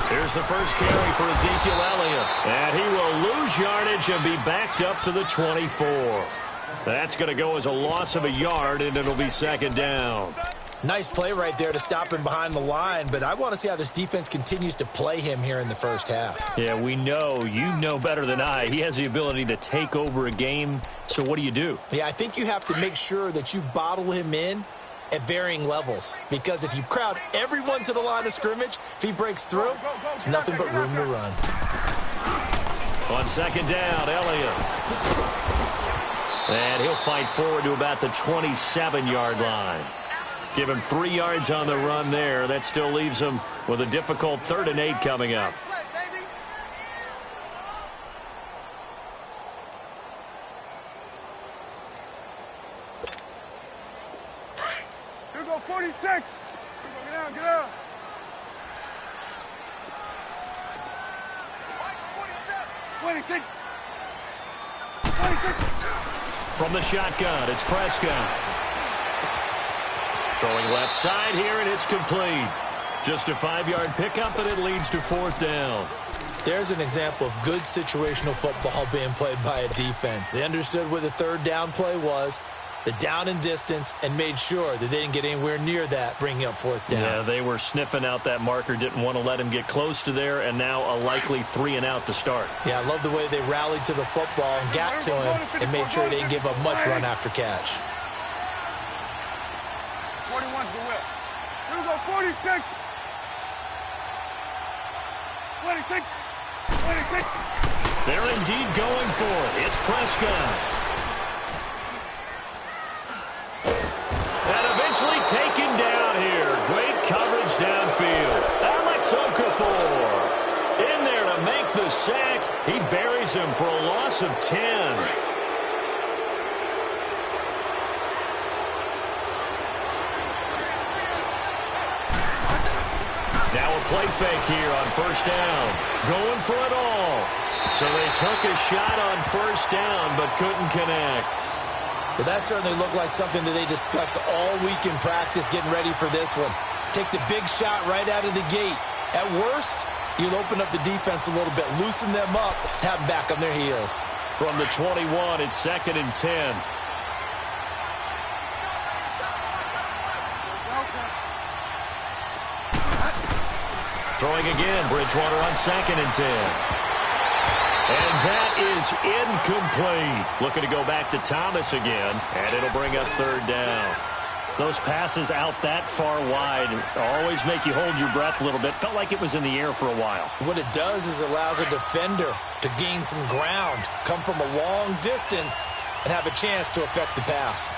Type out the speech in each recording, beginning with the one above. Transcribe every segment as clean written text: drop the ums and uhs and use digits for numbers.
Here's the first carry for Ezekiel Elliott. And he will lose yardage and be backed up to the 24. That's going to go as a loss of a yard, and it'll be second down. Nice play right there to stop him behind the line, but I want to see how this defense continues to play him here in the first half. Yeah, we know. You know better than I. He has the ability to take over a game, so what do? Yeah, I think you have to make sure that you bottle him in at varying levels, because if you crowd everyone to the line of scrimmage, if he breaks through, it's nothing but room to run. On second down, Elliott. And he'll fight forward to about the 27-yard line. Give him 3 yards on the run there. That still leaves him with a difficult 3rd and 8 coming up. Here go 46. Get out, get out. 26. 26. From the shotgun, it's Prescott. Throwing left side here, and it's complete. Just a 5-yard pickup, and it leads to 4th down. There's an example of good situational football being played by a defense. They understood where the 3rd down play was, the down and distance, and made sure that they didn't get anywhere near that, bringing up 4th down. Yeah, they were sniffing out that marker, didn't want to let him get close to there, and now a likely 3 and out to start. Yeah, I love the way they rallied to the football and got to him and made sure they didn't give up much run after catch. 41's the whip. Here we go, 46. 26. 26. They're indeed going for it. It's Prescott. And eventually taken down here. Great coverage downfield. Alex Okafor in there to make the sack. He buries him for a loss of 10. Now a play fake here on 1st down. Going for it all. So they took a shot on 1st down but couldn't connect. Well, that certainly looked like something that they discussed all week in practice getting ready for this one. Take the big shot right out of the gate. At worst, you'll open up the defense a little bit, loosen them up, have them back on their heels. From the 21, it's 2nd and 10. Throwing again, Bridgewater on 2nd and 10. And that is incomplete. Looking to go back to Thomas again, and it'll bring up 3rd down. Those passes out that far wide always make you hold your breath a little bit. Felt like it was in the air for a while. What it does is it allows a defender to gain some ground, come from a long distance, and have a chance to affect the pass.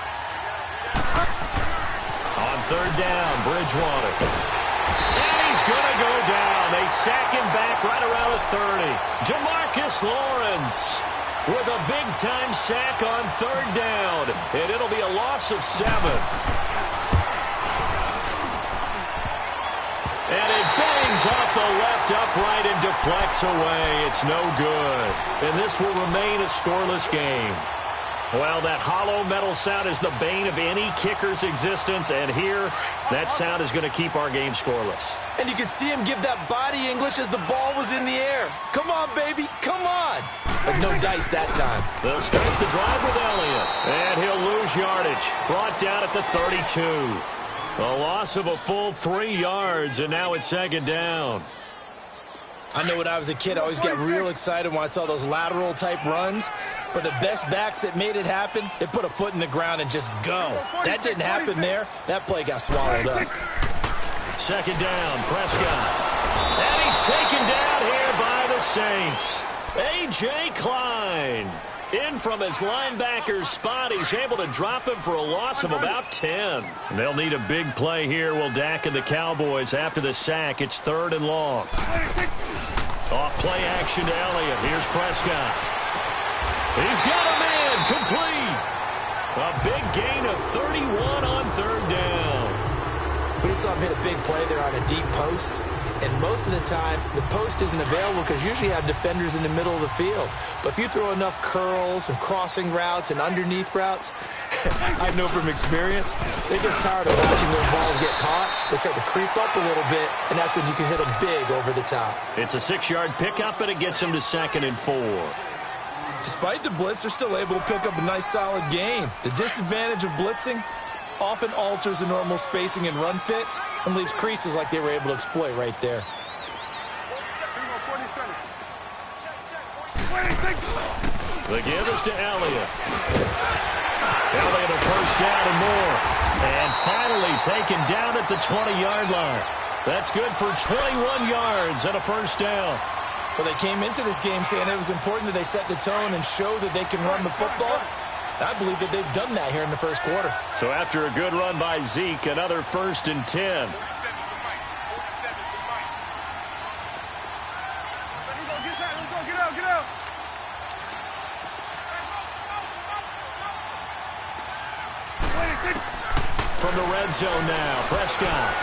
On 3rd down, Bridgewater. And he's going to go down. They sack him back right around the 30. Jamarcus Lawrence with a big-time sack on 3rd down. And it'll be a loss of 7. And it bangs off the left upright and deflects away. It's no good. And this will remain a scoreless game. Well, that hollow metal sound is the bane of any kicker's existence, and here, that sound is going to keep our game scoreless. And you can see him give that body English as the ball was in the air. Come on, baby, come on. But no dice that time. They'll start the drive with Elliott, and he'll lose yardage. Brought down at the 32. A loss of a full 3 yards, and now it's 2nd down. I know when I was a kid, I always got real excited when I saw those lateral-type runs. But the best backs that made it happen, they put a foot in the ground and just go. That didn't happen there. That play got swallowed up. 2nd down, Prescott. And he's taken down here by the Saints. A.J. Klein. In from his linebacker's spot. He's able to drop him for a loss of about 10. They'll need a big play here, will Dak and the Cowboys after the sack. It's 3rd and long. Off play action to Elliott. Here's Prescott. He's got him in. Complete. A big gain of 31 on 3rd down. We just saw him hit a big play there on a deep post. And most of the time, the post isn't available because usually you have defenders in the middle of the field. But if you throw enough curls and crossing routes and underneath routes, I know from experience, they get tired of watching those balls get caught. They start to creep up a little bit, and that's when you can hit them big over the top. It's a 6-yard pickup, and it gets him to 2nd and 4. Despite the blitz, they're still able to pick up a nice, solid gain. The disadvantage of blitzing often alters the normal spacing and run fits and leaves creases like they were able to exploit right there. The give is to Elliott. Elliott a first down and more. And finally taken down at the 20-yard line. That's good for 21 yards and a first down. Well, they came into this game saying it was important that they set the tone and show that they can run the football. I believe that they've done that here in the first quarter. So after a good run by Zeke, another 1st and 10. From the red zone now, Prescott.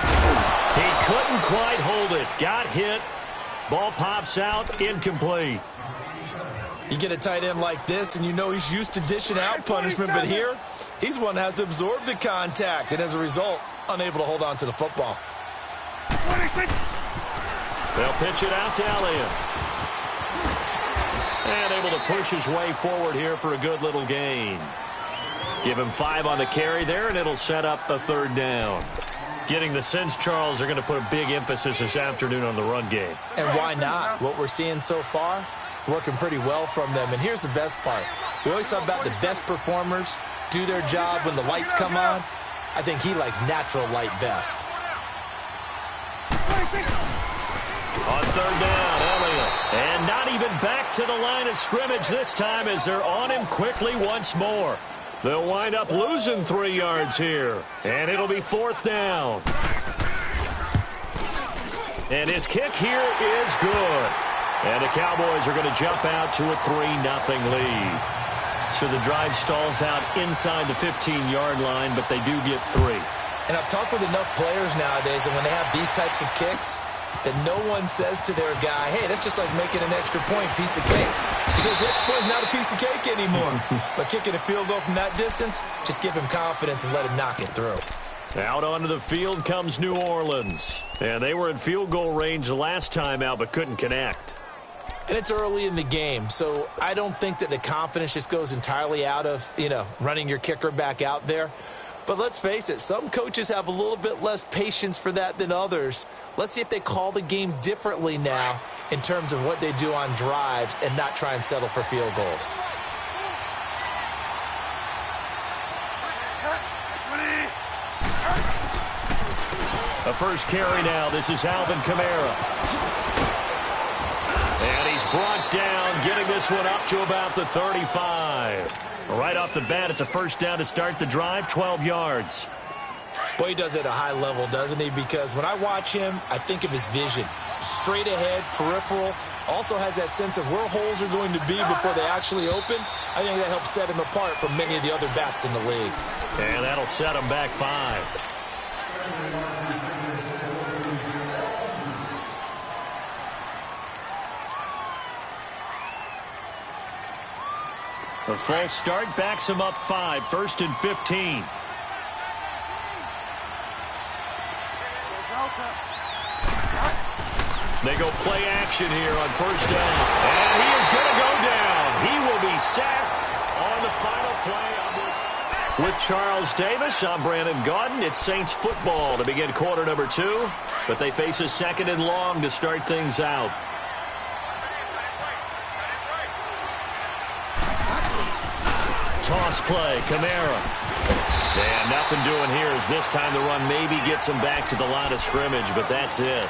He couldn't quite hold it. Got hit. Ball pops out, incomplete. You get a tight end like this, and you know he's used to dishing out punishment, but here, he's one that has to absorb the contact, and as a result, unable to hold on to the football. They'll pitch it out to Elliott. And able to push his way forward here for a good little gain. Give him 5 on the carry there, and it'll set up a 3rd down. Getting the sense, Charles, they're going to put a big emphasis this afternoon on the run game. And why not? What we're seeing so far is working pretty well from them. And here's the best part. We always talk about the best performers do their job when the lights come on. I think he likes natural light best. On 3rd down, Elliott. And not even back to the line of scrimmage this time as they're on him quickly once more. They'll wind up losing 3 yards here. And it'll be 4th down. And his kick here is good. And the Cowboys are going to jump out to a 3-0 lead. So the drive stalls out inside the 15-yard line, but they do get 3. And I've talked with enough players nowadays, and when they have these types of kicks, that no one says to their guy, hey, that's just like making an extra point piece of cake. Because the extra point is not a piece of cake anymore. But kicking a field goal from that distance, just give him confidence and let him knock it through. Out onto the field comes New Orleans. And they were in field goal range the last time out, but couldn't connect. And it's early in the game, so I don't think that the confidence just goes entirely out of, running your kicker back out there. But let's face it, some coaches have a little bit less patience for that than others. Let's see if they call the game differently now in terms of what they do on drives and not try and settle for field goals. The first carry now. This is Alvin Kamara. And he's brought down, getting this one up to about the 35. Right off the bat, it's a first down to start the drive, 12 yards. Boy, he does it at a high level, doesn't he? Because when I watch him, I think of his vision. Straight ahead, peripheral. Also has that sense of where holes are going to be before they actually open. I think that helps set him apart from many of the other backs in the league. And that'll set him back 5. The false start backs him up 5, 1st and 15. They go play action here on first down. And he is going to go down. He will be sacked on the final play of this. With Charles Davis, I'm Brandon Gaudin. It's Saints football to begin quarter number 2. But they face a 2nd and long to start things out. Toss play, Kamara. And nothing doing here as this time the run maybe gets him back to the line of scrimmage, but that's it.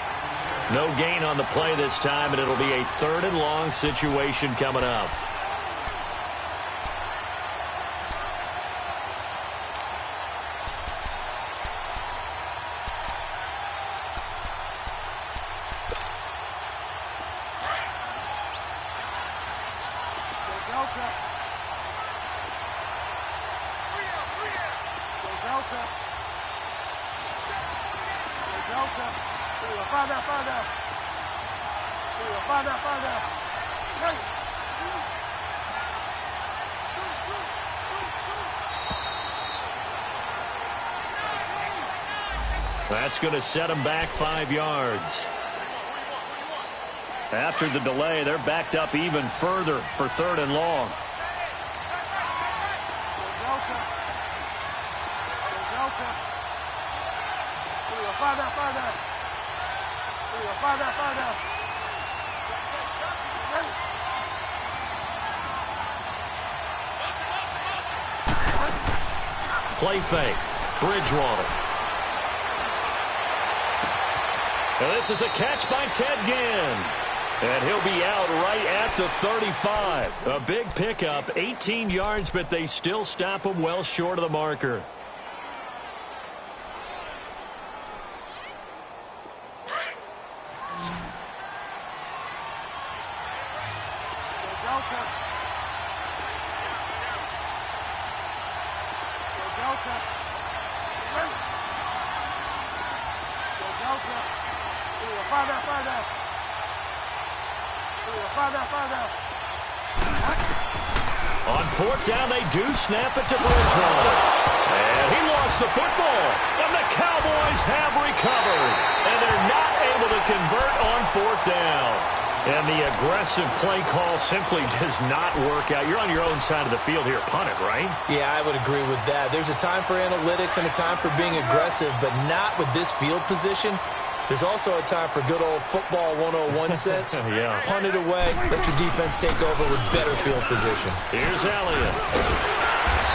No gain on the play this time, and it'll be a 3rd and long situation coming up. That's going to set them back 5 yards. After the delay, they're backed up even further for 3rd and long. Play fake. Bridgewater. And this is a catch by Ted Ginn. And he'll be out right at the 35. A big pickup, 18 yards, but they still stop him well short of the marker. On 4th down, they do snap it to Bridgewater. And he lost the football. And the Cowboys have recovered. And they're not able to convert on 4th down. And the aggressive play call simply does not work out. You're on your own side of the field here. Punt it, right? Yeah, I would agree with that. There's a time for analytics and a time for being aggressive, but not with this field position. There's also a time for good old football 101 sense. Yeah. Punt it away. Let your defense take over with better field position. Here's Elliott.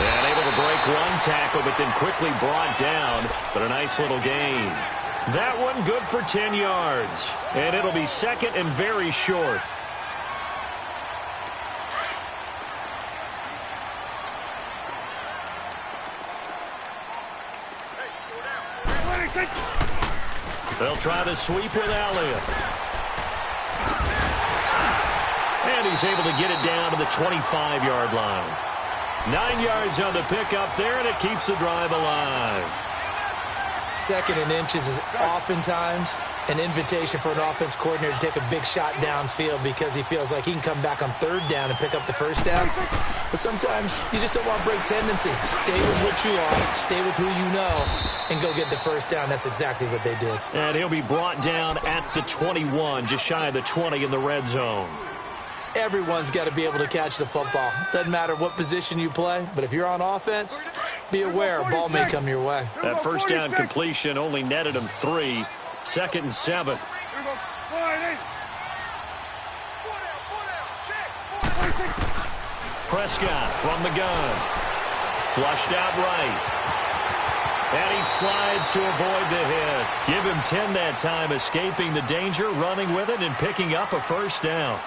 And able to break one tackle, but then quickly brought down. But a nice little gain. That one good for 10 yards. And it'll be 2nd and very short. They'll try the sweep with Elliott. And he's able to get it down to the 25-yard line. 9 yards on the pickup there, and it keeps the drive alive. 2nd and inches is oftentimes an invitation for an offense coordinator to take a big shot downfield because he feels like he can come back on 3rd down and pick up the 1st down. But sometimes you just don't want to break tendency. Stay with what you are, stay with who you know, and go get the 1st down. That's exactly what they did. And he'll be brought down at the 21, just shy of the 20 in the red zone. Everyone's got to be able to catch the football. Doesn't matter what position you play, but if you're on offense, be aware a ball may come your way. That 1st down completion only netted him 3. 2nd and 7. Prescott from the gun. Flushed out right. And he slides to avoid the hit. Give him 10 that time, escaping the danger, running with it, and picking up a 1st down.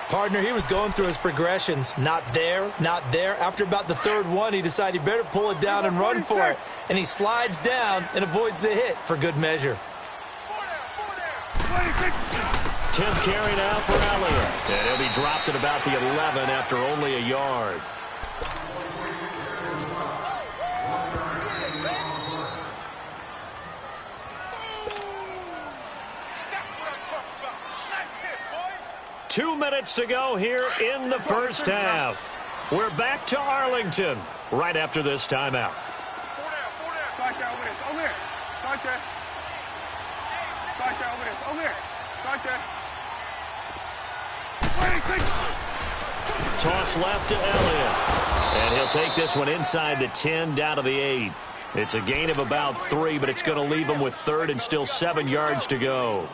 Partner, he was going through his progressions. Not there, not there. After about the 3rd one, he decided he better pull it down and run for it. And he slides down and avoids the hit for good measure. 10th carry now for Elliott. And he'll be dropped at about the 11 after only a yard. Two minutes to go here in the 1st half. We're back to Arlington right after this timeout. Start there, over there. Over there. Start there. Start there, over there. Over there. Start there. Toss left to Elliott. And he'll take this one inside the 10, down to the 8. It's a gain of about 3, but it's going to leave him with 3rd and still 7 yards to go.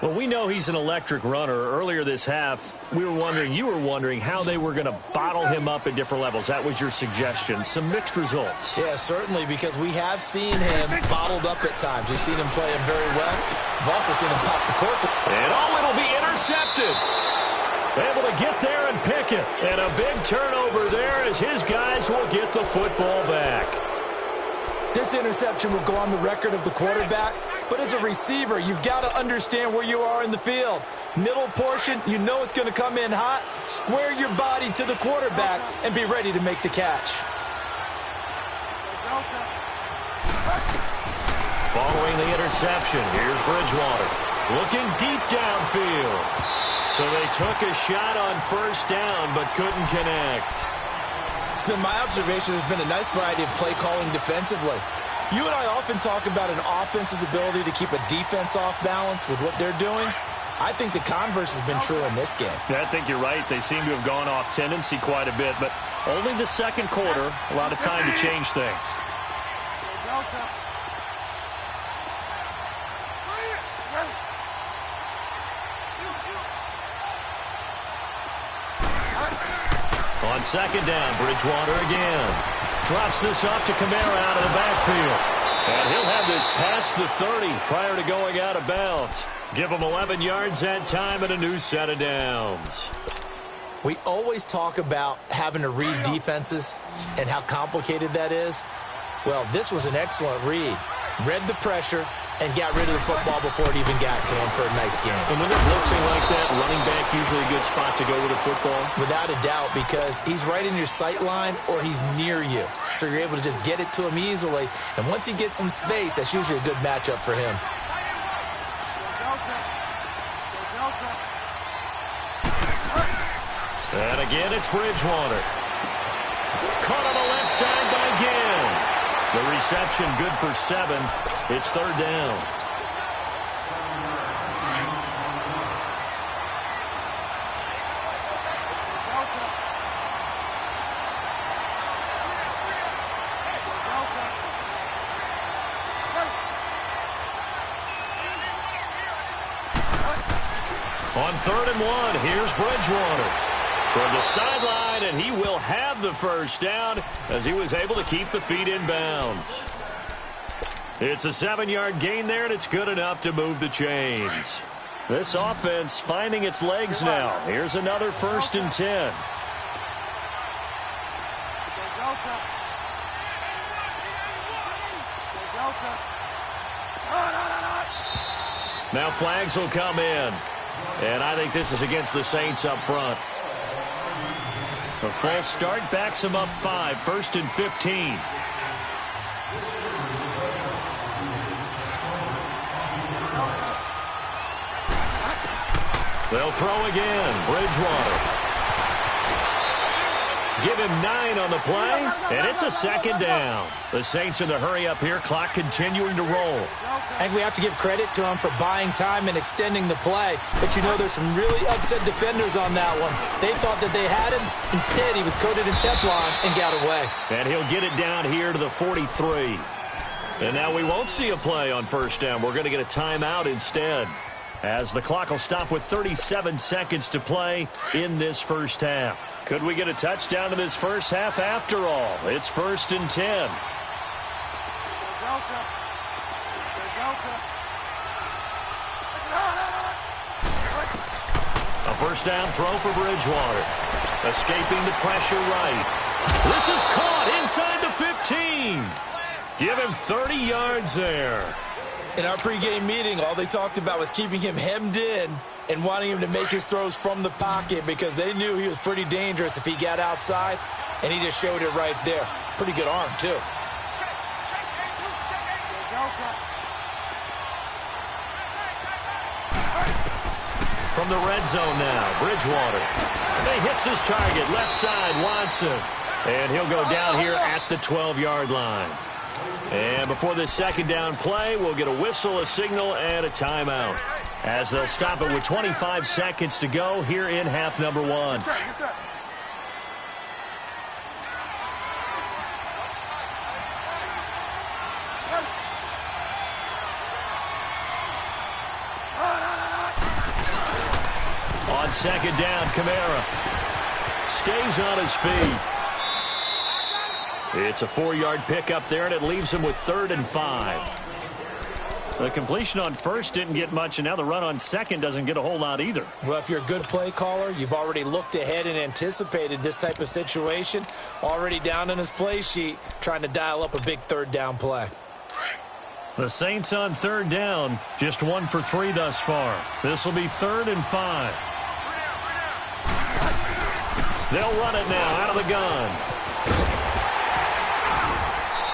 Well, we know he's an electric runner. Earlier this half, you were wondering how they were going to bottle him up at different levels. That was your suggestion. Some mixed results. Yeah, certainly, because we have seen him bottled up at times. We've seen him play him very well. We've also seen him pop the cork. And it'll be intercepted. Able to get there and pick it. And a big turnover there as his guys will get the football back. This interception will go on the record of the quarterback, but as a receiver, you've got to understand where you are in the field. Middle portion, you know it's going to come in hot. Square your body to the quarterback and be ready to make the catch. Following the interception, here's Bridgewater. Looking deep downfield. So they took a shot on first down, but couldn't connect. It's been my observation there's been a nice variety of play calling defensively. You and I often talk about an offense's ability to keep a defense off balance with what they're doing. I think the converse has been true in this game. Yeah, I think you're right. They seem to have gone off tendency quite a bit, but only the second quarter, a lot of time to change things. On second down, Bridgewater again. Drops this off to Kamara out of the backfield. And he'll have this past the 30 prior to going out of bounds. Give him 11 yards that time and a new set of downs. We always talk about having to read defenses and how complicated that is. Well, this was an excellent read. Read the pressure and got rid of the football before it even got to him for a nice game. And when they're blitzing like that, running back usually a good spot to go with a football? Without a doubt, because he's right in your sight line or he's near you. So you're able to just get it to him easily. And once he gets in space, that's usually a good matchup for him. And again, it's Bridgewater. Caught on the left side by Ginn. The reception good for 7. It's third down. On 3rd and 1, here's Bridgewater. For the sideline, and he will have the first down as he was able to keep the feet in bounds. It's a 7-yard gain there, and it's good enough to move the chains. This offense finding its legs now. Here's another 1st and 10. Now flags will come in. And I think this is against the Saints up front. A false start backs him up 5, 1st and 15. They'll throw again. Bridgewater. Give him 9 on the play, and it's a 2nd down. The Saints in the hurry up here, clock continuing to roll. I think we have to give credit to him for buying time and extending the play. But you know there's some really upset defenders on that one. They thought that they had him. Instead, he was coated in Teflon and got away. And he'll get it down here to the 43. And now we won't see a play on first down. We're going to get a timeout instead, as the clock will stop with 37 seconds to play in this first half. Could we get a touchdown in this first half after all? It's 1st and 10. A first down throw for Bridgewater. Escaping the pressure right. This is caught inside the 15. Give him 30 yards there. In our pregame meeting, all they talked about was keeping him hemmed in and wanting him to make his throws from the pocket because they knew he was pretty dangerous if he got outside, and he just showed it right there. Pretty good arm, too. From the red zone now, Bridgewater. He hits his target, left side, Watson. And he'll go down here at the 12-yard line. And before this 2nd down play, we'll get a whistle, a signal, and a timeout, as they'll stop it with 25 seconds to go here in half number 1. On 2nd down, Kamara stays on his feet. It's a 4-yard pickup there, and it leaves him with 3rd and 5. The completion on first didn't get much, and now the run on second doesn't get a whole lot either. Well, if you're a good play caller, you've already looked ahead and anticipated this type of situation. Already down in his play sheet, trying to dial up a big 3rd down play. The Saints on 3rd down, just 1 for 3 thus far. This will be 3rd and 5. They'll run it now out of the gun.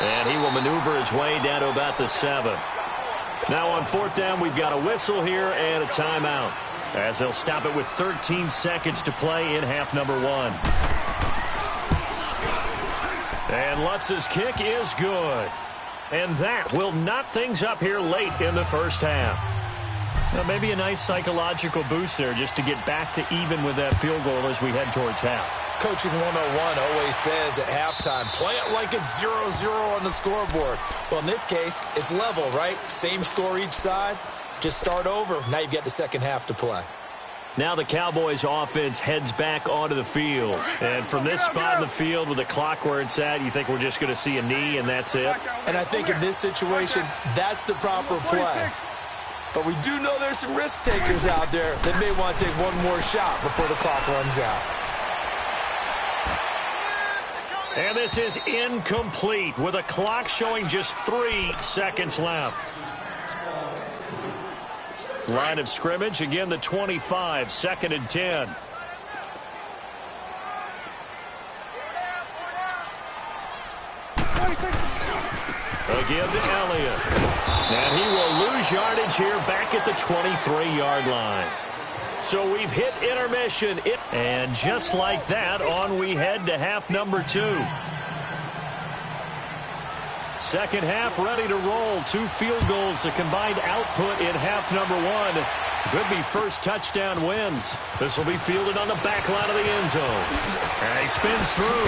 And he will maneuver his way down to about the 7. Now on fourth down, we've got a whistle here and a timeout, as they'll stop it with 13 seconds to play in half number one. And Lutz's kick is good. And that will knot things up here late in the first half. Well, maybe a nice psychological boost there just to get back to even with that field goal as we head towards half. Coaching 101 always says at halftime, play it like it's 0-0 on the scoreboard. Well, in this case, it's level, right? Same score each side. Just start over. Now you've got the second half to play. Now the Cowboys offense heads back onto the field. And from this spot in the field with the clock where it's at, you think we're just going to see a knee and that's it? And I think in this situation, that's the proper play. But we do know there's some risk takers out there that may want to take one more shot before the clock runs out. And this is incomplete with a clock showing just 3 seconds left. Line of scrimmage, again the 25, 2nd and 10. Again to Elliott. And he will lose yardage here back at the 23-yard line. So we've hit intermission. And just like that, on we head to half number 2. Second half ready to roll. 2 field goals, the combined output in half number 1. Could be first touchdown wins. This will be fielded on the back line of the end zone. And he spins through.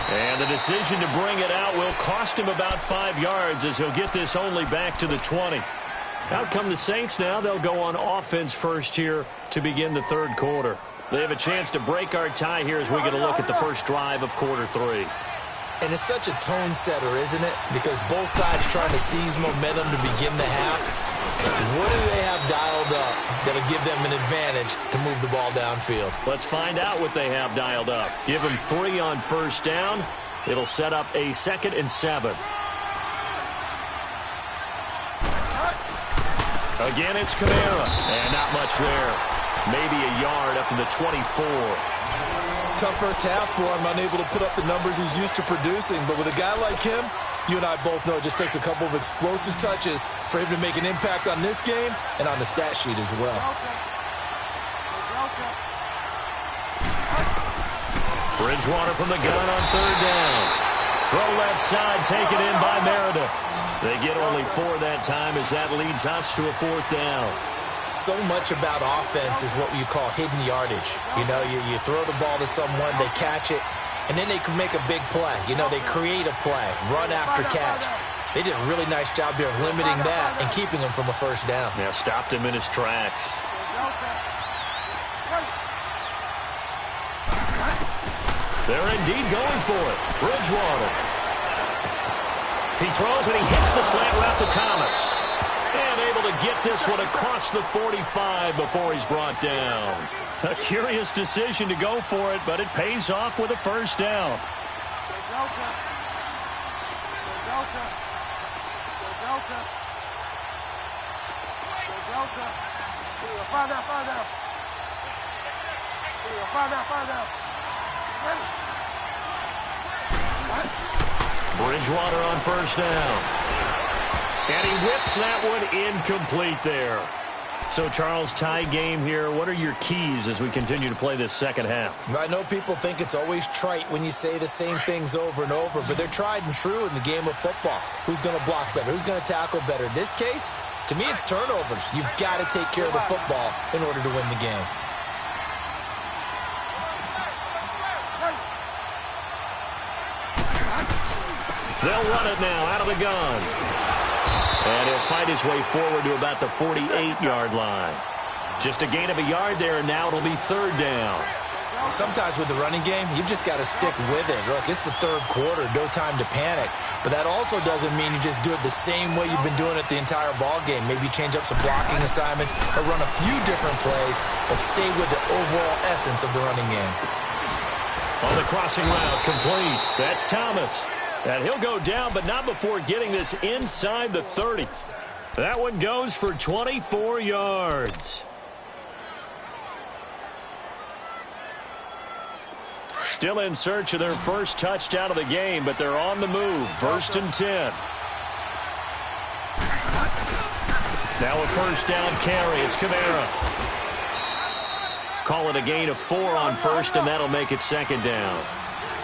And the decision to bring it out will cost him about 5 yards as he'll get this only back to the 20. Out come the Saints now. They'll go on offense first here to begin the third quarter. They have a chance to break our tie here as we get a look at the first drive of quarter 3. And it's such a tone setter, isn't it? Because both sides trying to seize momentum to begin the half. What do they have dialed up that'll give them an advantage to move the ball downfield? Let's find out what they have dialed up. Give them 3 on first down. It'll set up a 2nd and 7. Again, it's Kamara. And not much there. Maybe a yard up to the 24. Tough first half for him, unable to put up the numbers he's used to producing. But with a guy like him, you and I both know it just takes a couple of explosive touches for him to make an impact on this game and on the stat sheet as well. Bridgewater from the gun on third down. Throw left side, taken in by Meredith. They get only 4 that time as that leads us to a 4th down. So much about offense is what you call hidden yardage. You know, you throw the ball to someone, they catch it, and then they can make a big play. You know, they create a play, run after catch. They did a really nice job there of limiting that and keeping him from a first down. Yeah, stopped him in his tracks. They're indeed going for it. Bridgewater. He throws and he hits the slant route to Thomas. And able to get this one across the 45 before he's brought down. A curious decision to go for it, but it pays off with a first down. Bridgewater on first down. And he whips that one incomplete there. So, Charles, tie game here. What are your keys as we continue to play this second half? I know people think it's always trite when you say the same things over and over, but they're tried and true in the game of football. Who's going to block better? Who's going to tackle better? In this case, to me, it's turnovers. You've got to take care of the football in order to win the game. They'll run it now out of the gun. And he'll fight his way forward to about the 48-yard line. Just a gain of a yard there, and now it'll be third down. Sometimes with the running game, you've just got to stick with it. Look, it's the third quarter, no time to panic. But that also doesn't mean you just do it the same way you've been doing it the entire ball game. Maybe change up some blocking assignments or run a few different plays, but stay with the overall essence of the running game. On the crossing route, complete. That's Thomas. And he'll go down, but not before getting this inside the 30. That one goes for 24 yards. Still in search of their first touchdown of the game, but they're on the move. 1st and 10. Now a first down carry. It's Kamara. Call it a gain of 4 on first, and that'll make it second down.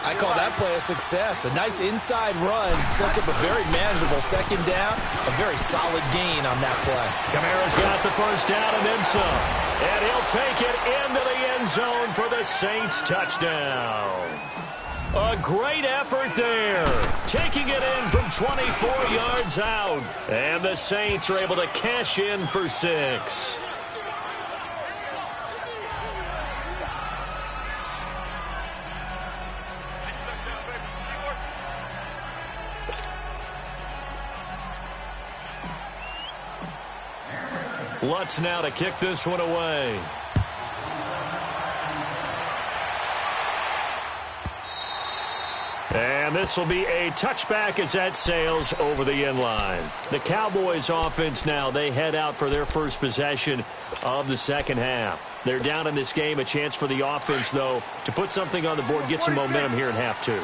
I call that play a success. A nice inside run sets up a very manageable second down. A very solid gain on that play. Kamara's got the first down and then some. And he'll take it into the end zone for the Saints touchdown. A great effort there. Taking it in from 24 yards out. And the Saints are able to cash in for 6. Lutz now to kick this one away. And this will be a touchback as that sails over the end line. The Cowboys offense now, they head out for their first possession of the second half. They're down in this game. A chance for the offense, though, to put something on the board, get some momentum here in half 2.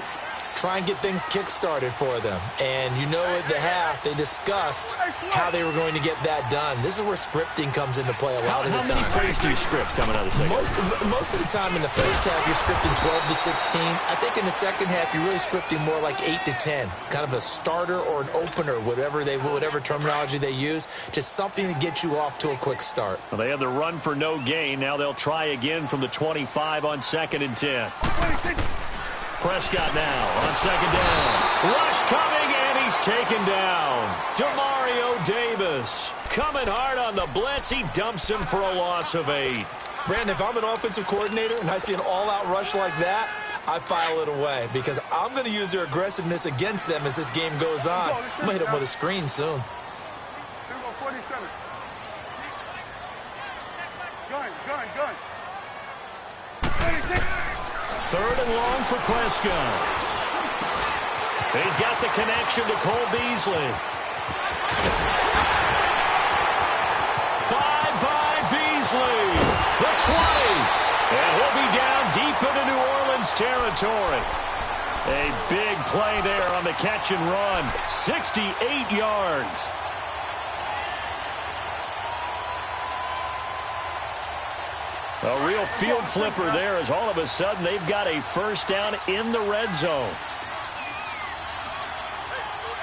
Try and get things kick-started for them. And you know at the half, they discussed how they were going to get that done. This is where scripting comes into play a lot of the time. How many plays do you script coming out of the second half? Most of the time in the first half, you're scripting 12 to 16. I think in the second half, you're really scripting more like 8 to 10. Kind of a starter or an opener, whatever terminology they use. Just something to get you off to a quick start. Well, they have the run for no gain. Now they'll try again from the 25 on 2nd and 10. Prescott now on second down. Rush coming, and he's taken down. Demario Davis coming hard on the blitz. He dumps him for a loss of 8. Brandon, if I'm an offensive coordinator and I see an all-out rush like that, I file it away because I'm going to use their aggressiveness against them as this game goes on. I'm going to hit them with a screen soon. Here we go, 47. Gun. 26. 3rd and long for Prescott. He's got the connection to Cole Beasley. Bye, Beasley. The 20. And he'll be down deep into New Orleans territory. A big play there on the catch and run. 68 yards. A real field flipper there as all of a sudden they've got a first down in the red zone.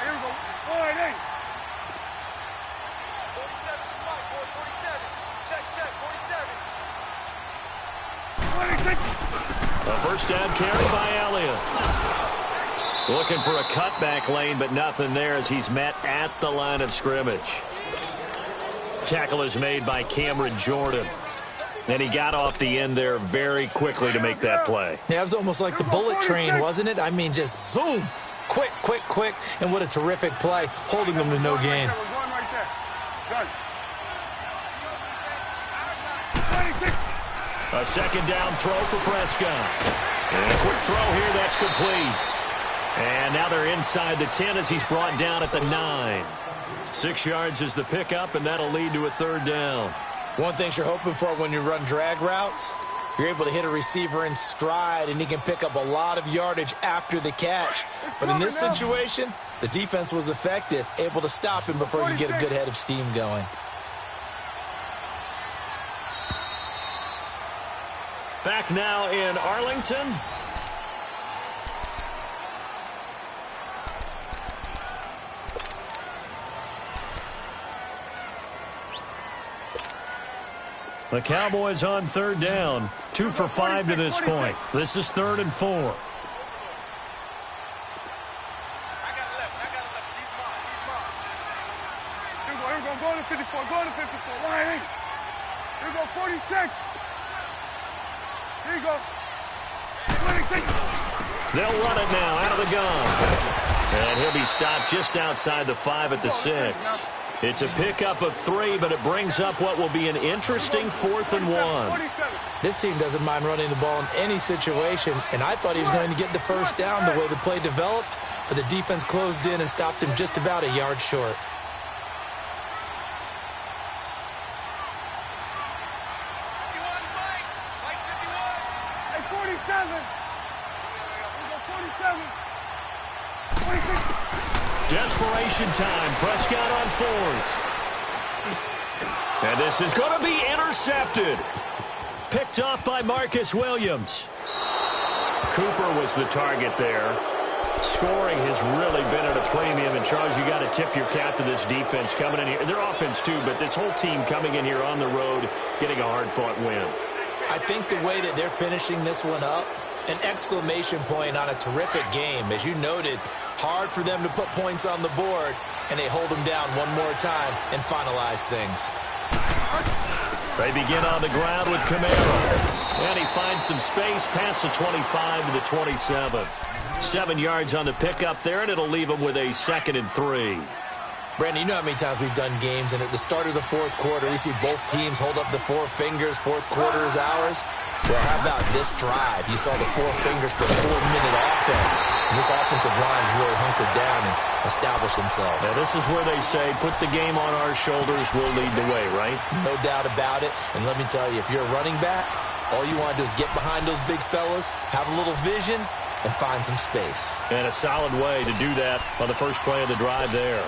Here we go. All right, hey. 47. Check, 47. 26. A first down carry by Elliott. Looking for a cutback lane, but nothing there as he's met at the line of scrimmage. Tackle is made by Cameron Jordan. And he got off the end there very quickly to make that play. Yeah, it was almost like the bullet train, wasn't it? I mean, just zoom. Quick. And what a terrific play, holding them to no gain. We're going right there. Gun. 26. A second down throw for Prescott. And a quick throw here, that's complete. And now they're inside the 10 as he's brought down at the 9. 6 yards is the pickup, and that'll lead to a 3rd down. One thing you're hoping for when you run drag routes, you're able to hit a receiver in stride, and he can pick up a lot of yardage after the catch. But in this situation, the defense was effective, able to stop him before you get a good head of steam going. Back now in Arlington. The Cowboys on 3rd down. 2 for 5 to this point. This is 3rd and 4. I got 11. He's mine. Here we go. Go to 54. Line 8. Here we go. 46. Here you go. 26. They'll run it now out of the gun. And he'll be stopped just outside the 5 at the 6. It's a pickup of 3, but it brings up what will be an interesting 4th and 1. This team doesn't mind running the ball in any situation, and I thought he was going to get the first down the way the play developed, but the defense closed in and stopped him just about a yard short. Hey, 47. 47. 26. Desperation time. Prescott on 4th. And this is going to be intercepted. Picked off by Marcus Williams. Cooper was the target there. Scoring has really been at a premium. And, Charles, you got to tip your cap to this defense coming in here. Their offense, too, but this whole team coming in here on the road, getting a hard-fought win. I think the way that they're finishing this one up, an exclamation point on a terrific game. As you noted, hard for them to put points on the board, and they hold them down one more time and finalize things. They begin on the ground with Camaro. And he finds some space past the 25 to the 27. 7 yards on the pickup there, and it'll leave him with a 2nd and 3. Brandon, you know how many times we've done games, and at the start of the fourth quarter, we see both teams hold up the four fingers, fourth quarter is ours. Well, how about this drive? You saw the four fingers for a 4-minute offense, and this offensive line has really hunkered down and established themselves. Now, this is where they say, put the game on our shoulders, we'll lead the way, right? No doubt about it, and let me tell you, if you're a running back, all you want to do is get behind those big fellas, have a little vision, and find some space. And a solid way to do that on the first play of the drive there.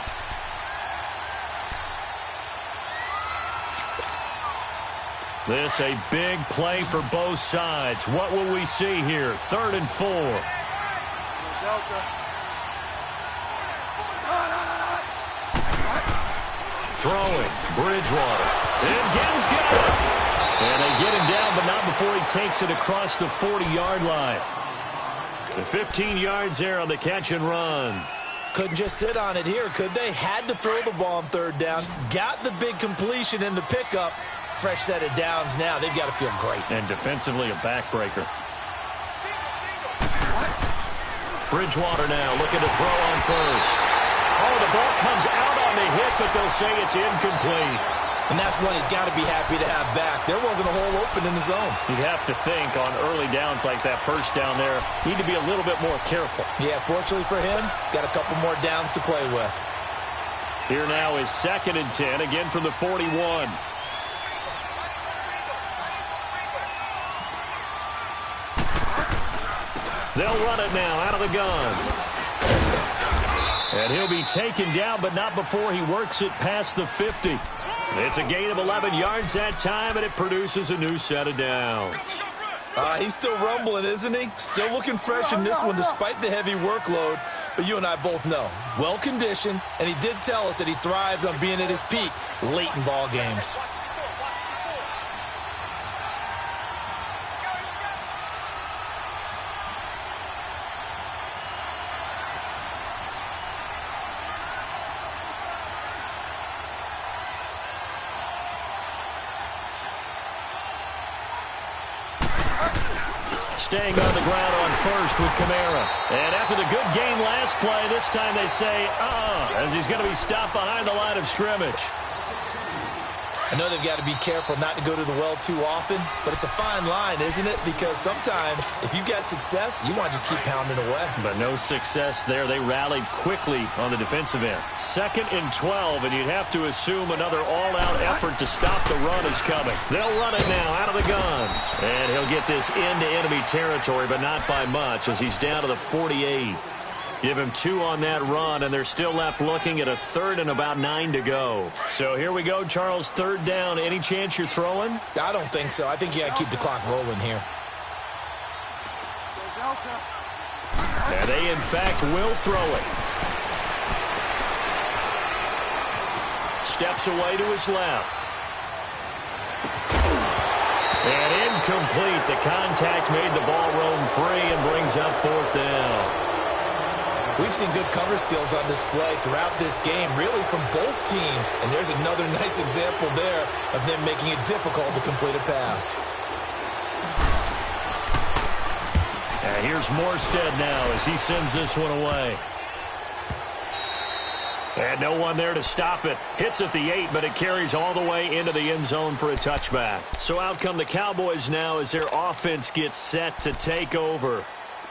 This a big play for both sides. What will we see here? 3rd and 4. Throwing. Bridgewater. And Gibbs got it. And they get him down, but not before he takes it across the 40-yard line. The 15 yards there on the catch and run. Couldn't just sit on it here, could they? Had to throw the ball on 3rd down. Got the big completion in the pickup. Fresh set of downs now. They've got to feel great. And defensively, a backbreaker. Bridgewater now looking to throw on first. Oh, the ball comes out on the hit, but they'll say it's incomplete. And that's one he's got to be happy to have back. There wasn't a hole open in the zone. You'd have to think on early downs like that first down there, need to be a little bit more careful. Yeah, fortunately for him, got a couple more downs to play with. Here now is 2nd and 10, again from the 41. They'll run it now out of the gun. And he'll be taken down, but not before he works it past the 50. It's a gain of 11 yards that time, and it produces a new set of downs. He's still rumbling, isn't he? Still looking fresh in this one despite the heavy workload. But you and I both know, well-conditioned, and he did tell us that he thrives on being at his peak late in ball games. Staying on the ground on first with Camara. And after the good game last play, this time they say, as he's going to be stopped behind the line of scrimmage. I know they've got to be careful not to go to the well too often, but it's a fine line, isn't it? Because sometimes, if you get success, you want to just keep pounding away. But no success there. They rallied quickly on the defensive end. 2nd and 12, and you'd have to assume another all-out effort to stop the run is coming. They'll run it now out of the gun. And he'll get this into enemy territory, but not by much, as he's down to the 48. Give him 2 on that run, and they're still left looking at a 3rd and about 9 to go. So here we go, Charles, 3rd down. Any chance you're throwing? I don't think so. I think you got to keep the clock rolling here. And they, in fact, will throw it. Steps away to his left. And incomplete. The contact made the ball roam free and brings up 4th down. We've seen good cover skills on display throughout this game, really from both teams. And there's another nice example there of them making it difficult to complete a pass. And here's Morstead now as he sends this one away. And no one there to stop it. Hits at the 8, but it carries all the way into the end zone for a touchback. So out come the Cowboys now as their offense gets set to take over.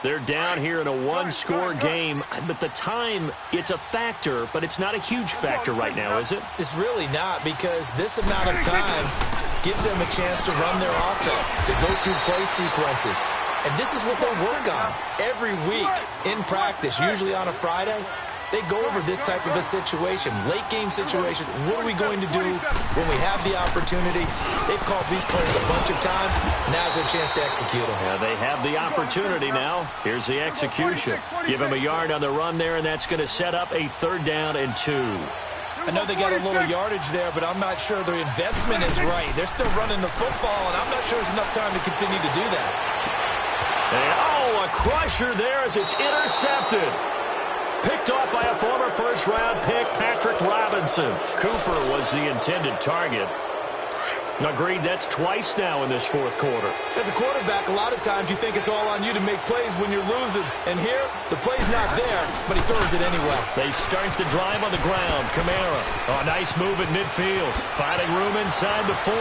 They're down here in a one-score game, but the time, it's a factor, but it's not a huge factor right now, is it? It's really not, because this amount of time gives them a chance to run their offense, to go through play sequences. And this is what they work on every week in practice, usually on a Friday. They go over this type of a situation, late-game situation. What are we going to do when we have the opportunity? They've called these plays a bunch of times. Now's their chance to execute them. Yeah, they have the opportunity now. Here's the execution. Give him a yard on the run there, and that's going to set up a 3rd down and 2. I know they got a little yardage there, but I'm not sure their investment is right. They're still running the football, and I'm not sure there's enough time to continue to do that. And, a crusher there as it's intercepted. Picked off by a former first-round pick, Patrick Robinson. Cooper was the intended target. Agreed, that's twice now in this 4th quarter. As a quarterback, a lot of times you think it's all on you to make plays when you're losing. And here, the play's not there, but he throws it anyway. They start the drive on the ground. Kamara. Oh, nice move at midfield. Finding room inside the 40.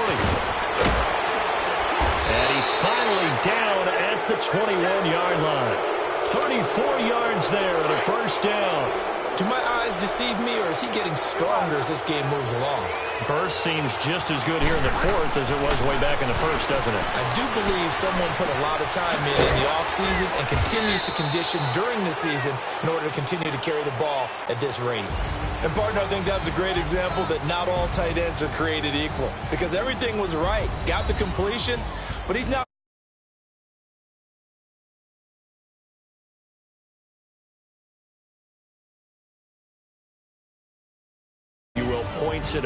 And he's finally down at the 21-yard line. 34 yards there and a 1st down. Do my eyes deceive me, or is he getting stronger as this game moves along? Burst seems just as good here in the 4th as it was way back in the 1st, doesn't it? I do believe someone put a lot of time in the offseason and continues to condition during the season in order to continue to carry the ball at this rate. And, partner, I think that's a great example that not all tight ends are created equal, because everything was right. Got the completion, but he's now points it